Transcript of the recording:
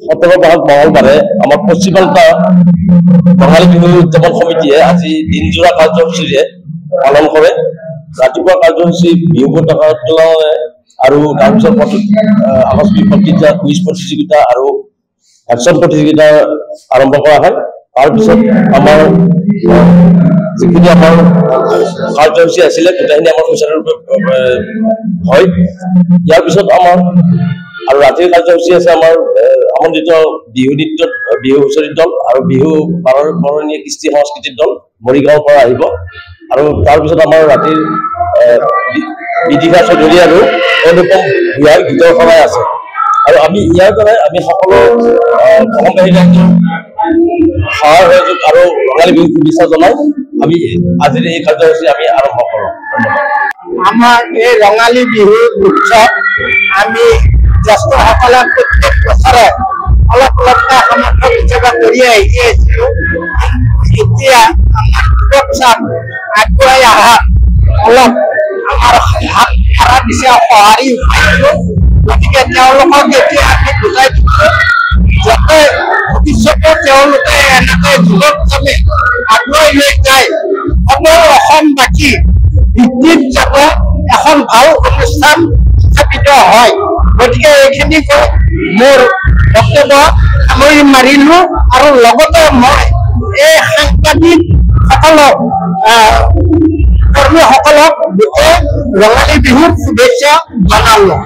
17 বহাগ মঙ্গলবাৰে আমাৰ পশ্চিম কলকাতা বঙালী বিহু উদযাপন সমিতিয়ে আজি দিনজোৰা কাৰ্যসূচীৰে পালন কৰে। ৰাতিপুৱা কাৰ্যসূচী বিহু পতাকা উত্তোলন আৰু তাৰপিছত আকস্মিক বক্তৃতা, কুইজ প্ৰতিযোগিতা আৰু ভাষণ প্ৰতিযোগিতা আৰম্ভ কৰা হয়। তাৰপিছত আমাৰ যিখিনি আমাৰ কাৰ্যসূচী আছিলে গোটেইখিনি আমাৰ সুচাৰুৰূপে হয়। ইয়াৰ পিছত আমাৰ আৰু ৰাতিৰ কাৰ্যসূচী আছে আমাৰ আমন্ত্ৰিত বিহু নৃত্যত বিহু হুঁচৰি দল আৰু বিহু বৰণীয় কৃষ্টি সংস্কৃতিৰ দল মৰিগাঁৱৰ পৰা আহিব। আৰু তাৰপিছত আমাৰ ৰাতিৰ বিদিশা চৌধুৰী আৰু অনুপম ভূঞাৰ গীতৰ সভাই আছে। আৰু আমি ইয়াৰ দ্বাৰাই আমি সকলো অসমবাসী ৰাইজৰ সহায় সহযোগ আৰু ৰঙালী বিহুক শুভেচ্ছা জনাই আমি আজিৰ এই কাৰ্যসূচী আমি আৰম্ভ কৰোঁ। আমাৰ এই ৰঙালী বিহু উৎসৱ আমি জ্যেষ্ঠসকলে প্ৰত্যেক বছৰে অলপ অলপকৈ সমৰ্থন হিচাপে কৰি আহি আছিলোঁ। এতিয়া আমাৰ যুৱকচাম আগুৱাই অহাত অলপ আমাৰ হাত খাৰা দিছে, সঁহাৰি পাইছোঁ। গতিকে তেওঁলোকক এতিয়া আমি বুজাই দিছোঁ যাতে ভৱিষ্যতে তেওঁলোকে এনেকৈ যুৱকচামে আগুৱাই লৈ যায় সমগ্ৰ অসমবাসী ভিত্তিত যাতে এখন ভাল অনুষ্ঠান স্থাপিত হয়। গতিকে এইখিনি কৈ মোৰ বক্তব্য সামৰি মাৰিলোঁ আৰু লগতে মই এই সাংবাদিক সকলক কৰ্মীসকলক গোটেই ৰঙালী বিহুৰ শুভেচ্ছা জনালোঁ।